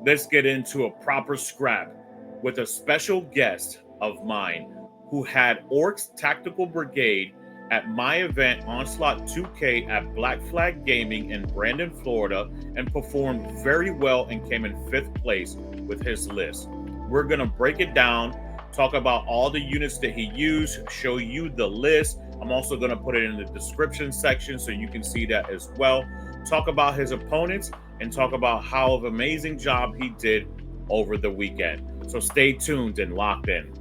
let's get into a proper scrap with a special guest of mine who had Ork Taktikal Brigade at my event Onslaught 2K at Black Flag Gaming in Brandon, Florida, and performed very well and came in 5th place with his list. We're going to break it down, talk about all the units that he used, show you the list. I'm also going to put it in the description section so you can see that as well. Talk about his opponents and talk about how of amazing job he did over the weekend. So stay tuned and locked in.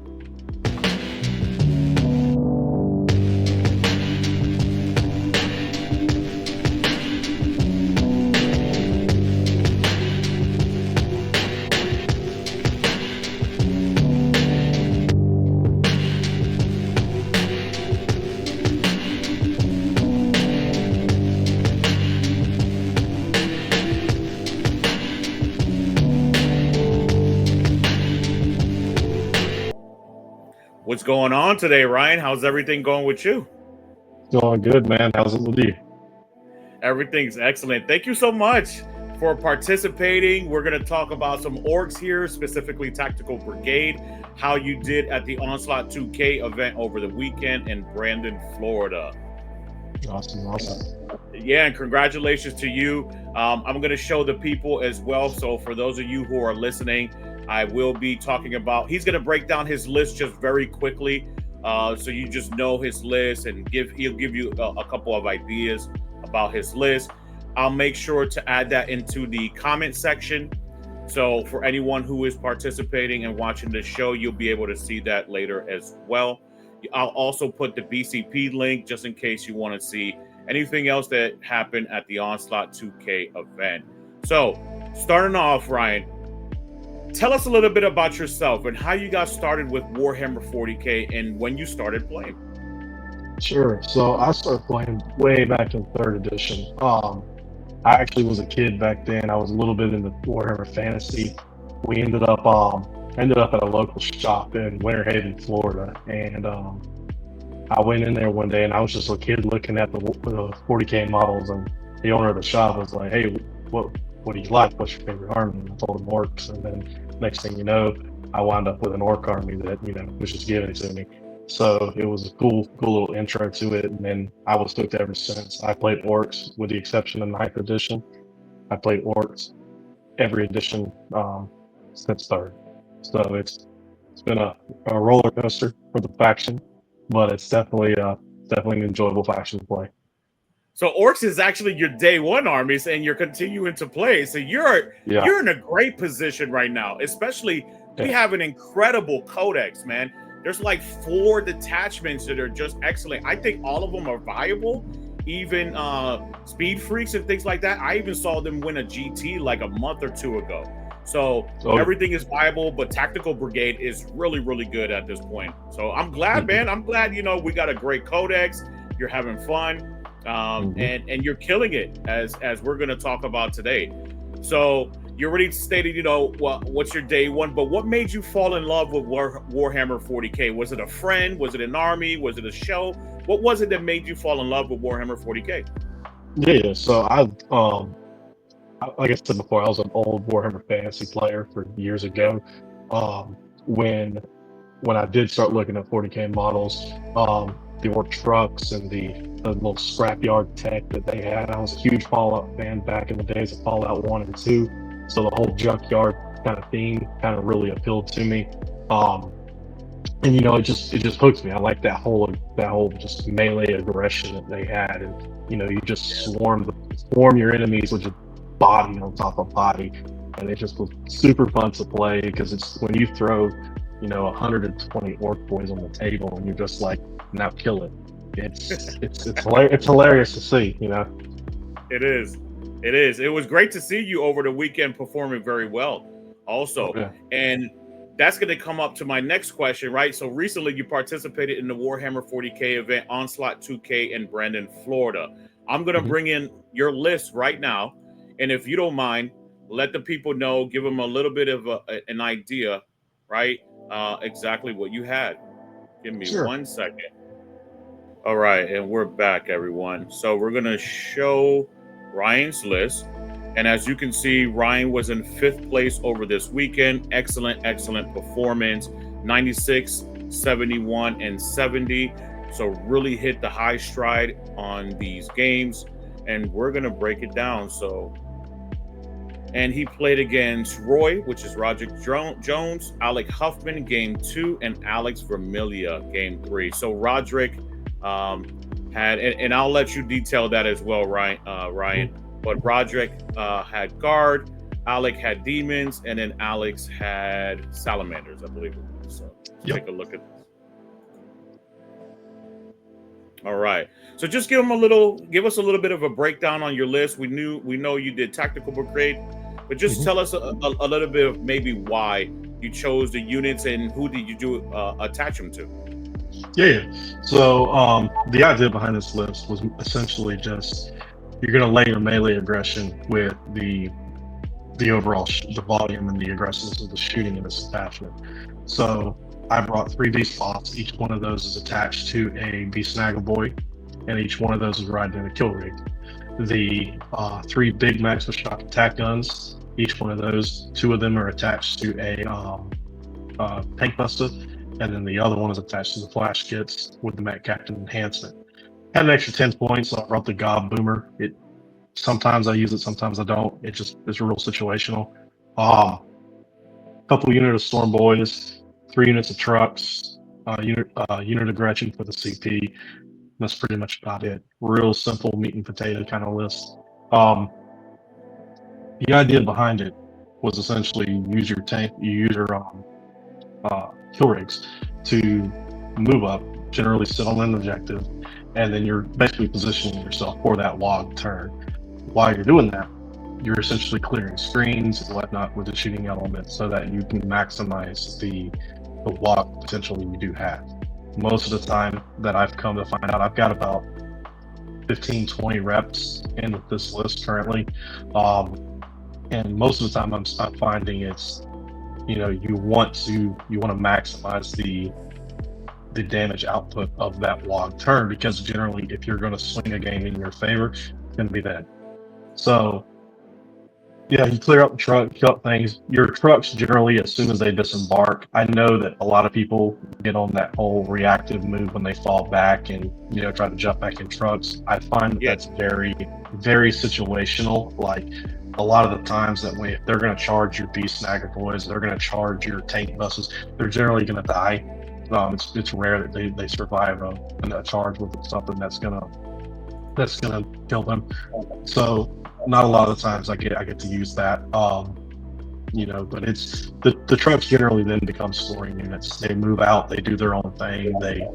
What's going on today, Ryan? How's everything going with you? Going good, man. How's it with you? Everything's excellent. Thank you so much for participating. We're going to talk about some orks here, specifically Taktikal Brigade, how you did at the Onslaught 2K event over the weekend in Brandon, Florida. Awesome. Yeah, and congratulations to you. I'm going to show the people as well. So for those of you who are listening, I will be talking about, he's going to break down his list just very quickly. So you just know his list and he'll give you a couple of ideas about his list. I'll make sure to add that into the comment section. So for anyone who is participating and watching the show, you'll be able to see that later as well. I'll also put the BCP link just in case you want to see anything else that happened at the Onslaught 2K event. So starting off, Ryan, tell us a little bit about yourself and how you got started with Warhammer 40K and when you started playing. Sure. So I started playing way back in 3rd edition. I actually was a kid back then. I was a little bit into Warhammer Fantasy. We ended up at a local shop in Winter Haven, Florida, and I went in there one day and I was just a kid looking at the 40K models, and the owner of the shop was like, "Hey, what do you like? What's your favorite army?" And I told him orks, and then next thing you know, I wound up with an ork army that was just given to me. So it was a cool little intro to it, and then I was hooked ever since. I played orks with the exception of 9th edition. I played orks every edition since 3rd. So it's been a roller coaster for the faction, but it's definitely an enjoyable faction to play. So orks is actually your day one armies, and you're continuing to play. So you're in a great position right now. Especially we have an incredible codex, man. There's like 4 detachments that are just excellent. I think all of them are viable. Even Speed Freaks and things like that. I even saw them win a GT like a month or 2 ago. So everything is viable, but Taktikal Brigade is really, really good at this point. So I'm glad, man. I'm glad, we got a great codex. You're having fun. And you're killing it as we're going to talk about today. So you already stated, what's your day one, but what made you fall in love with Warhammer 40K? Was it a friend? Was it an army? Was it a show? What was it that made you fall in love with Warhammer 40K? Yeah. So like I said before, I was an old Warhammer Fantasy player for years ago. When I did start looking at 40K models, the Ork trucks and the little scrapyard tech that they had. I was a huge Fallout fan back in the days of Fallout 1 and 2. So the whole junkyard kind of theme kind of really appealed to me. And it just hooked me. I like that whole just melee aggression that they had, and you just swarm your enemies with just body on top of body, and it just was super fun to play because it's when you throw 120 ork boys on the table and you're just like, now kill it. It's hilarious to see. It is. It was great to see you over the weekend performing very well also. And that's going to come up to my next question, right? So recently you participated in the Warhammer 40K event Onslaught 2K in Brandon, Florida. I'm going to bring in your list right now. And if you don't mind, let the people know, give them a little bit of an idea, right? Exactly what you had. Give me 1 second. All right, and we're back, everyone. So we're going to show Ryan's list. And as you can see, Ryan was in 5th place over this weekend. Excellent performance. 96, 71, and 70. So really hit the high stride on these games. And we're going to break it down. And he played against Roy, which is Roderick Jones, Alec Huffman, game 2, and Alex Vermilia, game 3. So Roderick had, and I'll let you detail that as well, Ryan. But Roderick had Guard, Alec had Demons, and then Alex had Salamanders, I believe it was. So take a look at this. All right. So just give us a little bit of a breakdown on your list. We know you did Tactical Brigade, but just tell us a little bit of maybe why you chose the units and who did you attach them to? Yeah. So the idea behind this list was essentially just you're going to layer melee aggression with the overall the volume and the aggressiveness of the shooting in this attachment. So I brought 3 beast spots. Each one of those is attached to a beast snaggle boy, and each one of those is riding in a kill rig. The 3 big max with shock attack guns. Each one of those, 2 of them are attached to a tank buster, and then the other one is attached to the flash kits with the Met Captain enhancement. Had an extra 10 points, so I brought the Gob Boomer. Sometimes I use it, sometimes I don't. It's real situational. Couple unit of Storm Boys, 3 units of trucks, unit of Gretchen for the CP. That's pretty much about it. Real simple meat and potato kind of list. The idea behind it was essentially you use your kill rigs to move up, generally sit on an objective, and then you're basically positioning yourself for that log turn. While you're doing that, you're essentially clearing screens and whatnot with the shooting element so that you can maximize the log potential that you do have. Most of the time that I've come to find out, I've got about 15-20 reps in this list currently, and most of the time I'm finding it's, you want to maximize the damage output of that log turn, because generally if you're going to swing a game in your favor, it's going to be that. So yeah, you clear up the truck, kill up things. Your trucks generally, as soon as they disembark, I know that a lot of people get on that whole reactive move when they fall back and try to jump back in trucks. I find that's very, very situational. Like a lot of the times that way, if they're going to charge your beast snagger boys, they're going to charge your tank buses, they're generally going to die. It's rare that they survive a charge with something that's gonna kill them. So not a lot of the times I get to use that. But it's the trucks generally then become scoring units. They move out, they do their own thing, they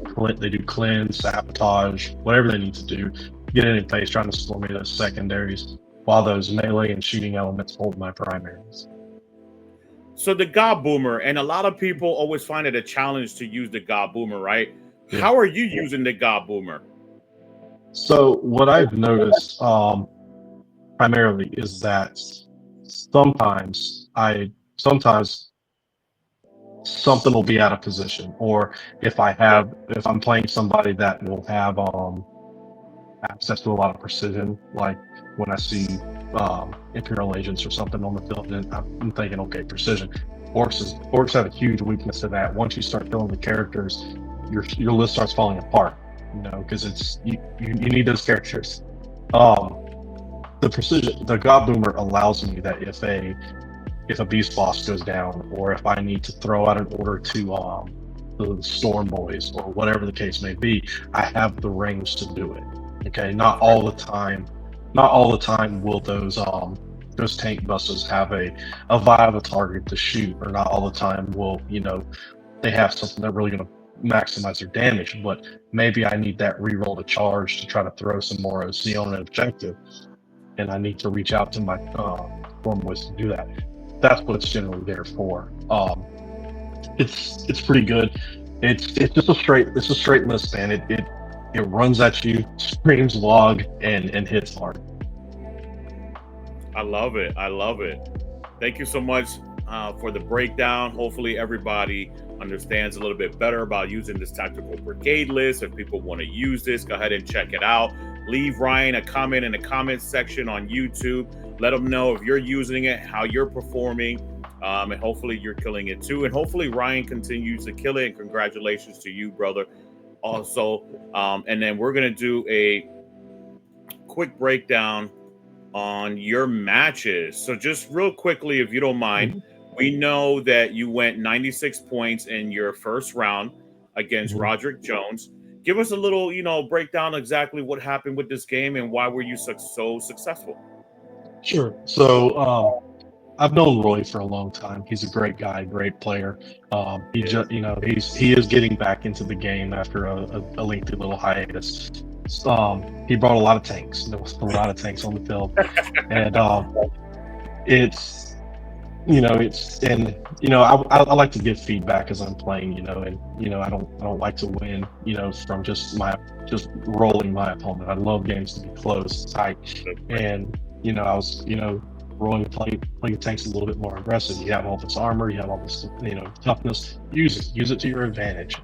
do cleanse, sabotage, whatever they need to do, get in place, trying to score me those secondaries, while those melee and shooting elements hold my primaries. So the Gob Boomer, and a lot of people always find it a challenge to use the Gob Boomer, right? Yeah. How are you using the Gob Boomer? So what I've noticed primarily is that sometimes something will be out of position, or if I'm playing somebody that will have access to a lot of precision, like when I see Imperial agents or something on the field, and I'm thinking, okay, precision. Orcs have a huge weakness to that. Once you start killing the characters, your list starts falling apart, because you need those characters. The precision, the Gob Boomer allows me that if a beast boss goes down, or if I need to throw out an order to the Storm Boys or whatever the case may be, I have the range to do it. Okay, not all the time will those tank buses have a viable target to shoot, or not all the time will they have something that's really going to maximize their damage. But maybe I need that reroll to charge to try to throw some more OC on an objective, and I need to reach out to my Storm Boys to do that. That's what it's generally there for. It's pretty good. It's just a straight list, man. It runs at you, screams log, and hits hard. I love it. Thank you so much for the breakdown. Hopefully everybody understands a little bit better about using this Tactical Brigade list. If people want to use this, go ahead and check it out. Leave Ryan a comment in the comments section on YouTube. Let them know if you're using it, how you're performing, and hopefully you're killing it too. And hopefully Ryan continues to kill it. And congratulations to you, brother. Also, and then we're gonna do a quick breakdown on your matches. So just real quickly, if you don't mind, we know that you went 96 points in your first round against Roderick Jones. Give us a little, breakdown exactly what happened with this game and why were you so successful? Sure. So I've known Roy for a long time. He's a great guy, great player. He just, he is getting back into the game after a lengthy little hiatus. He brought a lot of tanks. There was a lot of tanks on the field, and I like to give feedback as I'm playing, I don't like to win, from just rolling my opponent. I love games to be close, tight, and I was, rolling playing tanks a little bit more aggressive. You have all this armor, you have all this, toughness. Use it to your advantage.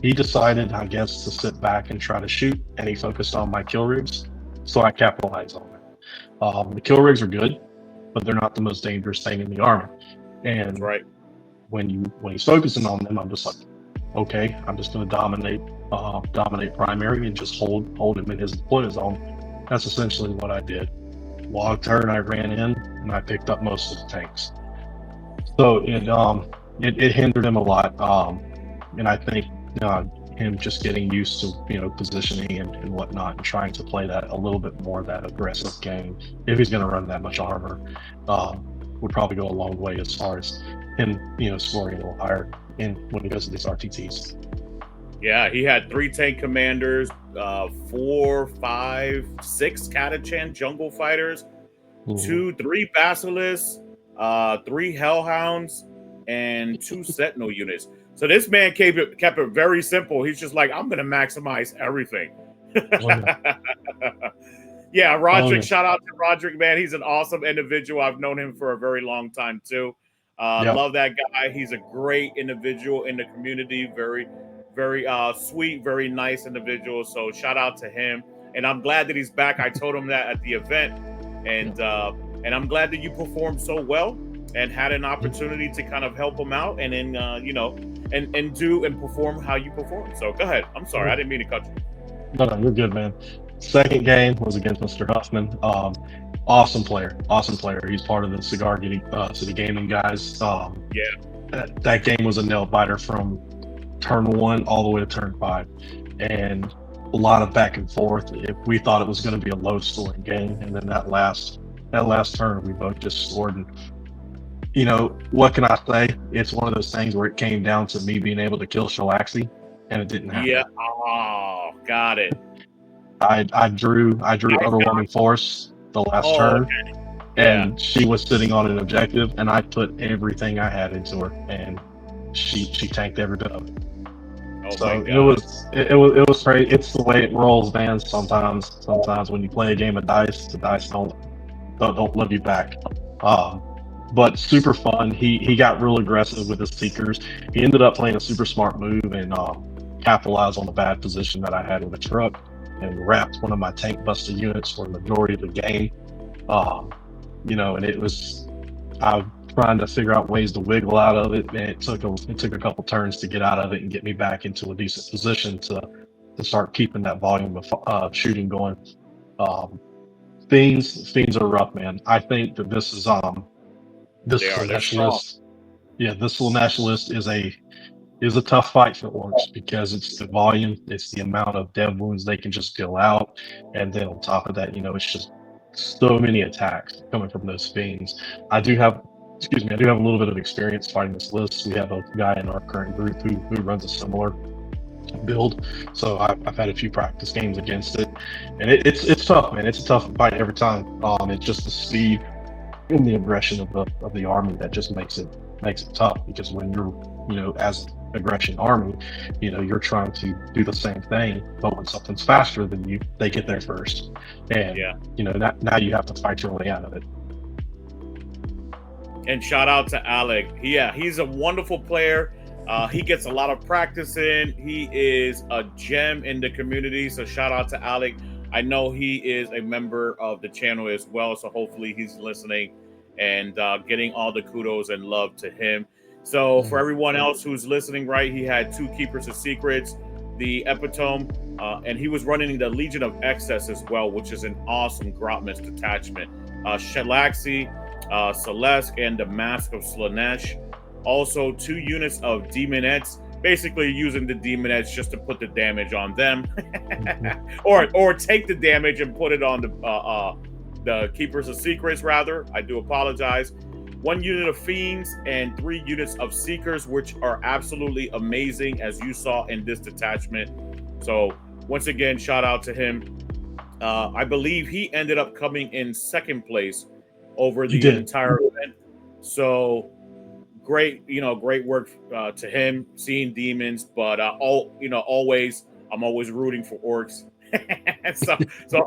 He decided, I guess, to sit back and try to shoot, and he focused on my kill rigs, so I capitalized on it. The kill rigs are good, but they're not the most dangerous thing in the army. And right. when he's focusing on them, I'm just like, okay, I'm just going to dominate primary and just hold him in his deployment zone. That's essentially what I did. Log turn, I ran in and I picked up most of the tanks. So it hindered him a lot, and I think him just getting used to positioning and whatnot, and trying to play that a little bit more that aggressive game. If he's going to run that much armor, would probably go a long way as far as him scoring a little higher when he goes to these RTTs. Yeah, he had 3 tank commanders, 4, 5, 6 Catachan jungle fighters, 3 basilisks, 3 hellhounds, and 2 sentinel units. So this man kept it very simple. He's just like, I'm going to maximize everything. Yeah, Roderick. Shout out to Roderick, man. He's an awesome individual. I've known him for a very long time too. Love that guy. He's a great individual in the community. Very, very sweet, very nice individual. So shout out to him. And I'm glad that he's back. I told him that at the event, and I'm glad that you performed so well and had an opportunity to kind of help him out, and then and do and perform how you perform. So go ahead. I'm sorry, I didn't mean to cut you. No, you're good, man. Second game was against Mr. Huffman. Awesome player. He's part of the City Gaming guys. That game was a nail biter from turn 1 all the way to turn 5, and a lot of back and forth. If we thought it was going to be a low scoring game, and then that last turn we both just scored. And what can I say? It's one of those things where it came down to me being able to kill Shalaxi, and it didn't happen. Yeah. Oh, got it. I drew overwhelming force the last turn, and she was sitting on an objective, and I put everything I had into her, and she tanked every bit of it. So it was great. It's the way it rolls, man. Sometimes when you play a game of dice, the dice don't love you back. But super fun. He got real aggressive with his seekers. He ended up playing a super smart move and capitalized on the bad position that I had with the truck, and wrapped one of my tank buster units for the majority of the game. And it was, I was trying to figure out ways to wiggle out of it, and it took a couple turns to get out of it and get me back into a decent position to start keeping that volume of shooting going. Fiends are rough, man. I think that this is Slaanesh list. Yeah, this Slaanesh list is a tough fight for Orks, because it's the volume, it's the amount of dev wounds they can just deal out, and then on top of that, it's just so many attacks coming from those fiends. I do have a little bit of experience fighting this list. We have a guy in our current group who runs a similar build, so I've had a few practice games against it, and it's tough, man. It's a tough fight every time. It's just the speed and the aggression of the army that just makes it tough, because when you're as aggression army, you're trying to do the same thing, but when something's faster than you, they get there first, and now you have to fight your way out of it. And shout out to Alec. He's a wonderful player. He gets a lot of practice in. He is a gem in the community. So shout out to Alec. I know he is a member of the channel as well, so hopefully he's listening and getting all the kudos and love to him. So for everyone else who's listening, right, he had 2 Keepers of Secrets, the Epitome, and he was running the Legion of Excess as well, which is an awesome Grotman's detachment. Shalaxi, Celeste, and the Mask of Slaanesh. Also 2 units of Demonettes, basically using the Demonettes just to put the damage on them, or take the damage and put it on the Keepers of Secrets. Rather, I do apologize. 1 unit of Fiends and 3 units of Seekers, which are absolutely amazing, as you saw in this detachment. So once again, shout out to him. I believe he ended up coming in 2nd place over the entire event. So great, great work to him. Seeing demons, but always I'm always rooting for orcs. so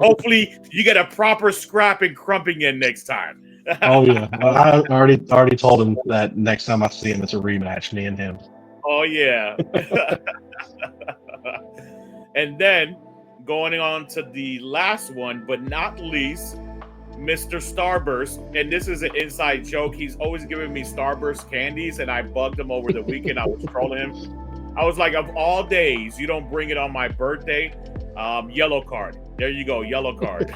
hopefully you get a proper scrap and crumping in next time. Oh yeah, I already told him that next time I see him, it's a rematch, me and him. Oh yeah. And then going on to the last one, but not least, Mr. Starburst. And this is an inside joke. He's always giving me Starburst candies, and I bugged him over the weekend. I was trolling him. I was like, of all days, you don't bring it on my birthday. Yellow card. There you go, yellow card.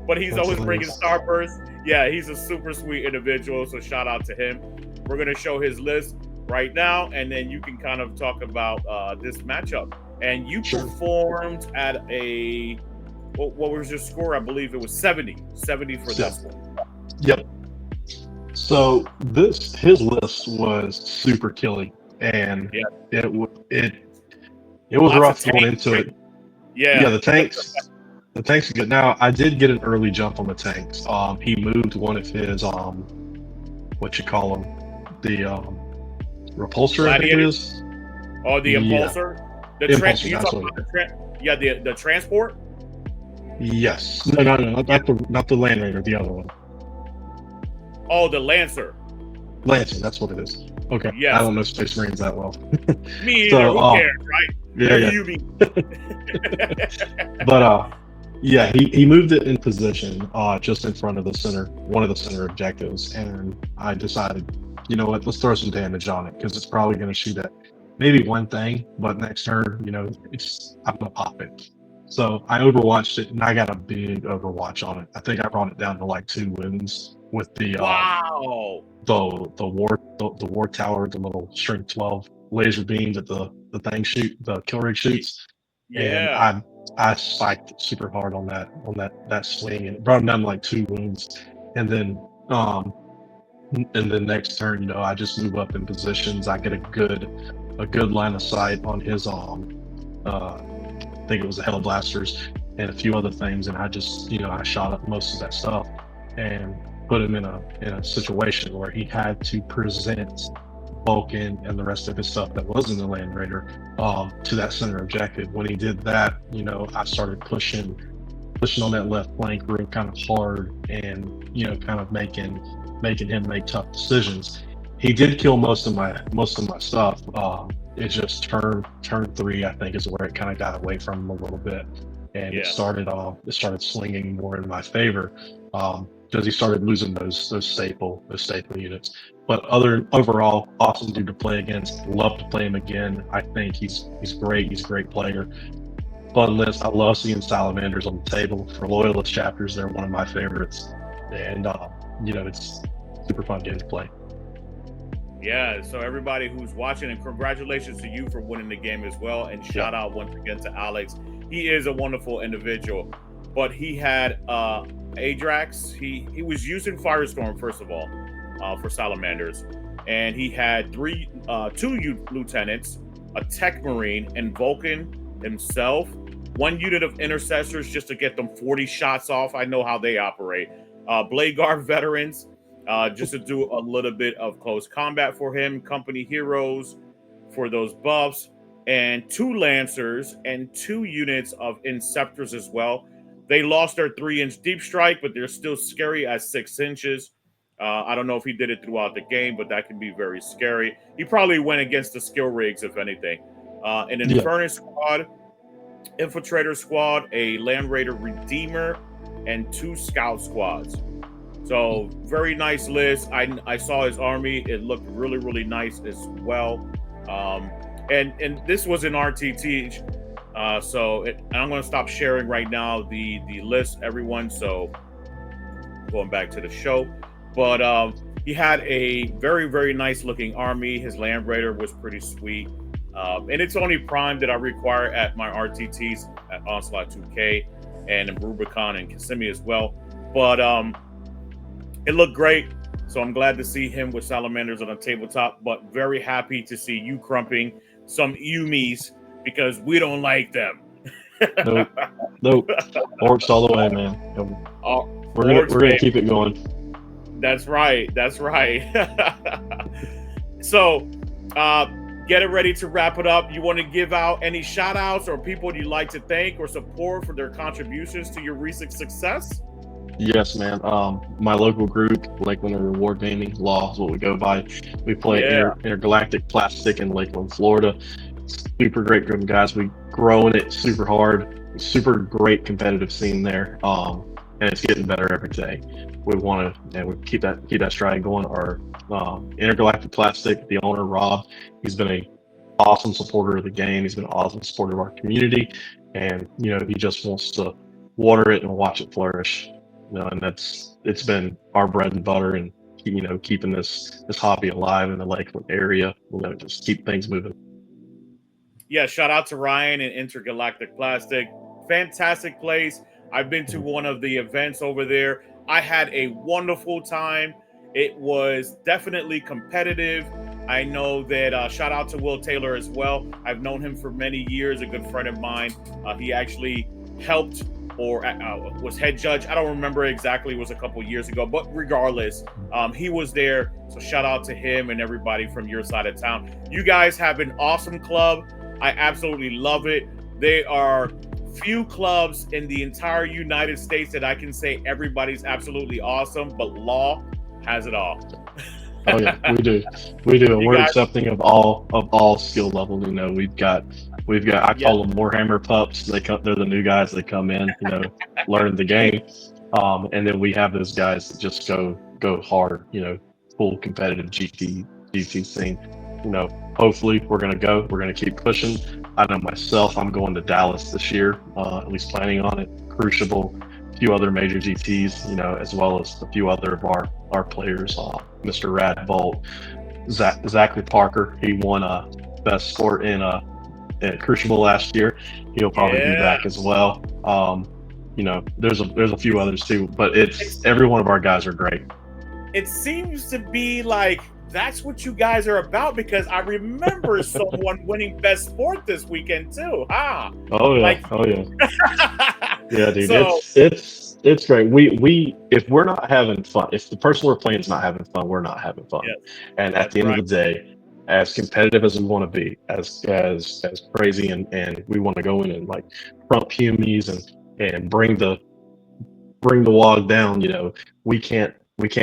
But he's always bringing Starburst. Yeah, he's a super sweet individual, so shout out to him. We're going to show his list right now, and then you can kind of talk about this matchup. And you performed at a, what was your score? I believe it was 70 for this one. Yep. So his list was super killing, and it was rough going into it. Yeah, the tanks are good. Now I did get an early jump on the tanks. He moved one of his what you call them, the repulsor, I think it is. Oh, the impulsor. The transport. Yes. No, not the Land Raider, the other one. Oh, the Lancer. Lancer, that's what it is. Okay. Yes. I don't know Space Marines that well. Me either. Who cares, right? Yeah. You mean. But yeah, he moved it in position just in front of one of the center objectives, and I decided, you know what, let's throw some damage on it, because it's probably going to shoot at maybe one thing, but next turn, I'm going to pop it. So I overwatched it, and I got a big overwatch on it. I think I brought it down to like 2 wounds with the the war tower, the little strength 12 laser beam that the kill rig shoots. Yeah. And I spiked super hard on that swing, and it brought him down to like 2 wounds. And then next turn, I just move up in positions. I get a good line of sight on his I think it was the Hell Blasters and a few other things, and I just I shot up most of that stuff and put him in a situation where he had to present Vulcan and the rest of his stuff that was in the Land Raider to that center objective. When he did that, I started pushing on that left flank real kind of hard, and kind of making him make tough decisions. He did kill most of my stuff. It just turn 3, I think, is where it kind of got away from him a little bit, and it started slinging more in my favor because he started losing those staple units. But overall, awesome dude to play against. Love to play him again. I think he's great. He's a great player. Fun list. I love seeing Salamanders on the table. For Loyalist chapters, they're one of my favorites, and it's super fun game to play. Yeah, so everybody who's watching, and congratulations to you for winning the game as well. And shout out once again to Alex. He is a wonderful individual. But he had Adrax. He was using Firestorm, first of all, for Salamanders. And he had 2 lieutenants, a Tech Marine, and Vulcan himself. 1 unit of Intercessors just to get them 40 shots off. I know how they operate. Blade Guard veterans. Just to do a little bit of close combat for him, company heroes for those buffs, and 2 Lancers and 2 units of Inceptors as well. They lost their 3-inch deep strike, but they're still scary at 6 inches. I don't know if he did it throughout the game, but that can be very scary. He probably went against the skill rigs, if anything. An Infernus squad, Infiltrator Squad, a Land Raider Redeemer, and 2 Scout Squads. So very nice list. I saw his army. It looked really, really nice as well. And this was an RTT. And I'm going to stop sharing right now the list, everyone. So going back to the show. But he had a very, very nice looking army. His Land Raider was pretty sweet. And it's only Prime that I require at my RTTs at Onslaught 2K and in Rubicon and Kissimmee as well. But it looked great. So I'm glad to see him with Salamanders on a tabletop, but very happy to see you crumping some Yumis because we don't like them. Nope. Orcs all the way, man. We're gonna keep it going. That's right. So get it ready to wrap it up. You want to give out any shout outs or people you'd like to thank or support for their contributions to your recent success? Yes, man. My local group, Lakeland Reward Gaming, Law is what we go by. We play Intergalactic Plastic in Lakeland, Florida. Super great group of guys. We growing it super hard. Super great competitive scene there. And it's getting better every day. We want to, and we keep that stride going. Our Intergalactic Plastic, the owner Rob, he's been an awesome supporter of the game. He's been an awesome supporter of our community, and he just wants to water it and watch it flourish. And it's been our bread and butter, and keeping this hobby alive in the Lakeland area. Just keep things moving. Yeah, shout out to Ryan and Intergalactic Plastic. Fantastic place. I've been to one of the events over there. I had a wonderful time. It was definitely competitive. I know that shout out to Will Taylor as well. I've known him for many years, a good friend of mine. He actually helped or was head judge. I don't remember exactly. It was a couple years ago, but regardless, he was there. So shout out to him and everybody from your side of town. You guys have an awesome club. I absolutely love it. They are few clubs in the entire United States that I can say everybody's absolutely awesome, but Law has it all. Oh yeah, we do. And we're accepting of all skill levels. We've got I call them Warhammer pups. They're the new guys that come in, learn the game. And then we have those guys that just go hard, full competitive GT scene. Hopefully we're gonna keep pushing. I know myself, I'm going to Dallas this year, at least planning on it. Crucible, a few other major GTs, as well as a few other of our players, Mr. Radbolt, Zachary Parker. He won best sport in Crucible last year. He'll probably be back as well. There's a few others too, but every one of our guys are great. It seems to be like that's what you guys are about, because I remember someone winning best sport this weekend too. Oh yeah. Yeah, dude. So, it's great. We if we're not having fun, if the person we're playing is not having fun, we're not having fun. Yes, and at the end of the day, as competitive as we want to be, as crazy and we want to go in and like front humies and bring the wog down, we can't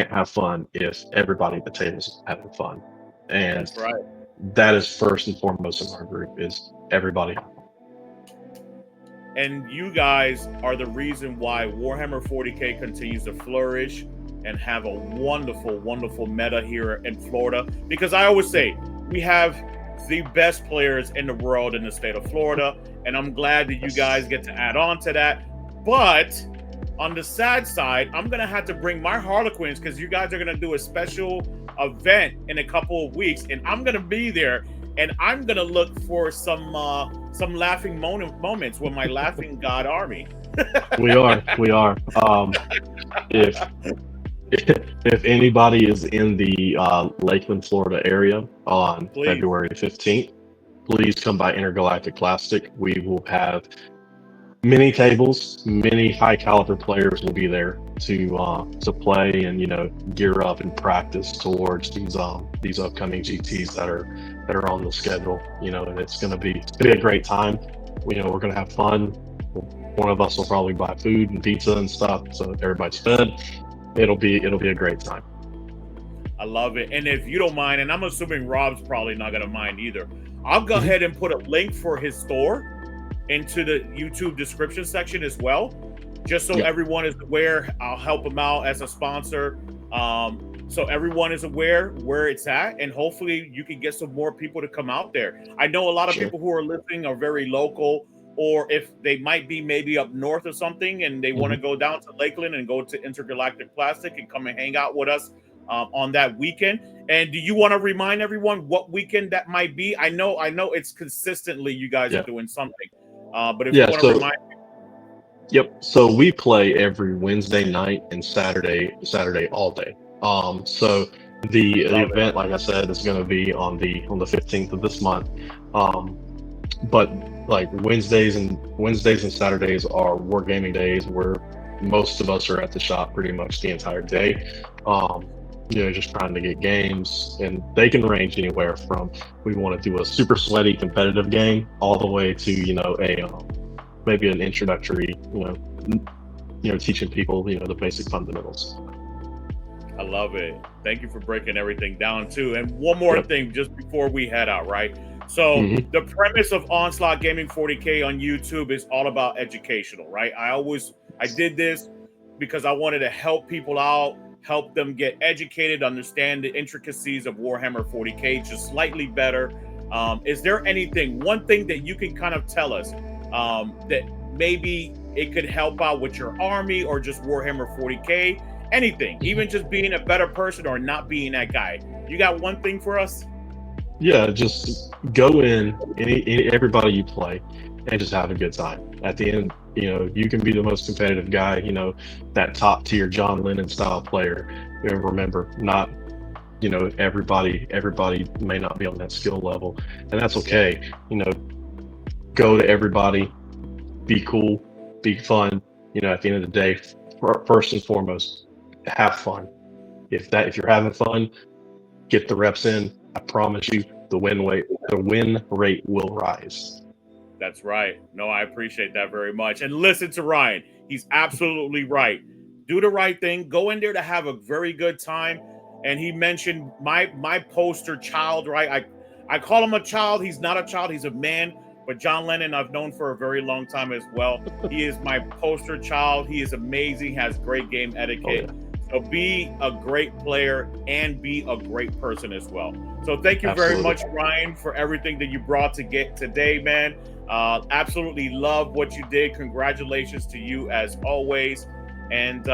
have fun if everybody at the table is having fun. And that's right. That is first and foremost in our group, is everybody. And you guys are the reason why Warhammer 40K continues to flourish and have a wonderful, wonderful meta here in Florida. Because I always say, we have the best players in the world in the state of Florida. And I'm glad that you guys get to add on to that. But on the sad side, I'm going to have to bring my Harlequins, because you guys are going to do a special event in a couple of weeks. And I'm going to be there. And I'm going to look for some laughing moments with my Laughing God army. We are. If anybody is in the Lakeland, Florida area on February 15th, please come by Intergalactic Plastic. We will have many tables, many high caliber players will be there to play and gear up and practice towards these upcoming GTs that are on the schedule. And it's gonna be a great time. We're gonna have fun. One of us will probably buy food and pizza and stuff, so everybody's fed. It'll be a great time. I love it. And if you don't mind, and I'm assuming Rob's probably not gonna mind either, I'll go ahead and put a link for his store into the YouTube description section as well, just so everyone is aware. I'll help them out as a sponsor, so everyone is aware where it's at, and hopefully you can get some more people to come out there. I know a lot of people who are listening are very local, or if they might be maybe up north or something, and they want to go down to Lakeland and go to Intergalactic Plastic and come and hang out with us on that weekend. And do you want to remind everyone what weekend that might be? I know it's consistently you guys are doing something, but if you want to remind. Yep. So we play every Wednesday night and Saturday all day. So the event, like I said, is going to be on the 15th of this month. But like Wednesdays and Saturdays are wargaming days where most of us are at the shop pretty much the entire day. Just trying to get games, and they can range anywhere from we want to do a super sweaty competitive game all the way to maybe an introductory, teaching people the basic fundamentals. I love it. Thank you for breaking everything down too. And one more thing, just before we head out, right? So the premise of Onslaught Gaming 40K on YouTube is all about educational, right? I did this because I wanted to help people out, help them get educated, understand the intricacies of Warhammer 40K just slightly better. Is there one thing that you can kind of tell us that maybe it could help out with your army or just Warhammer 40K? Anything, even just being a better person or not being that guy. You got one thing for us? Yeah, just go in, everybody you play, and just have a good time. At the end, you can be the most competitive guy, that top tier John Lennon style player. Remember, not, everybody may not be on that skill level, and that's okay. Go to everybody, be cool, be fun. At the end of the day, first and foremost, have fun. If you're having fun, get the reps in. I promise you, the win rate will rise. That's right. No, I appreciate that very much. And listen to Ryan. He's absolutely right. Do the right thing. Go in there to have a very good time. And he mentioned my poster child, right? I call him a child. He's not a child. He's a man. But John Lennon, I've known for a very long time as well. He is my poster child. He is amazing, has great game etiquette. So be a great player and be a great person as well. So thank you very much, Ryan, for everything that you brought to get today, man. Absolutely love what you did. Congratulations to you as always. And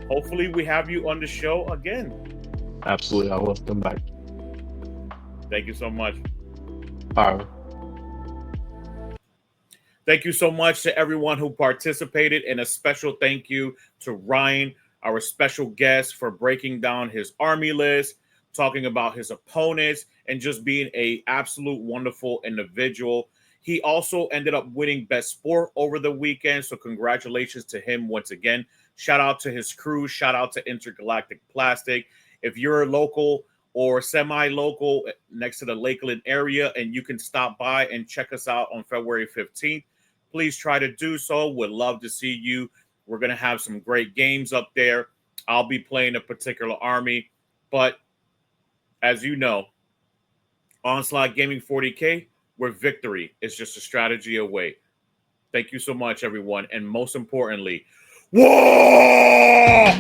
hopefully we have you on the show again. Absolutely. I will come back. Thank you so much. All right. Thank you so much to everyone who participated, and a special thank you to Ryan, our special guest, for breaking down his army list, talking about his opponents, and just being an absolute wonderful individual. He also ended up winning Best Sport over the weekend, so congratulations to him once again. Shout out to his crew. Shout out to Intergalactic Plastic. If you're local or semi-local next to the Lakeland area and you can stop by and check us out on February 15th, please try to do so. Would love to see you. We're going to have some great games up there. I'll be playing a particular army. But as you know, Onslaught Gaming 40K, where victory is just a strategy away. Thank you so much, everyone. And most importantly, war!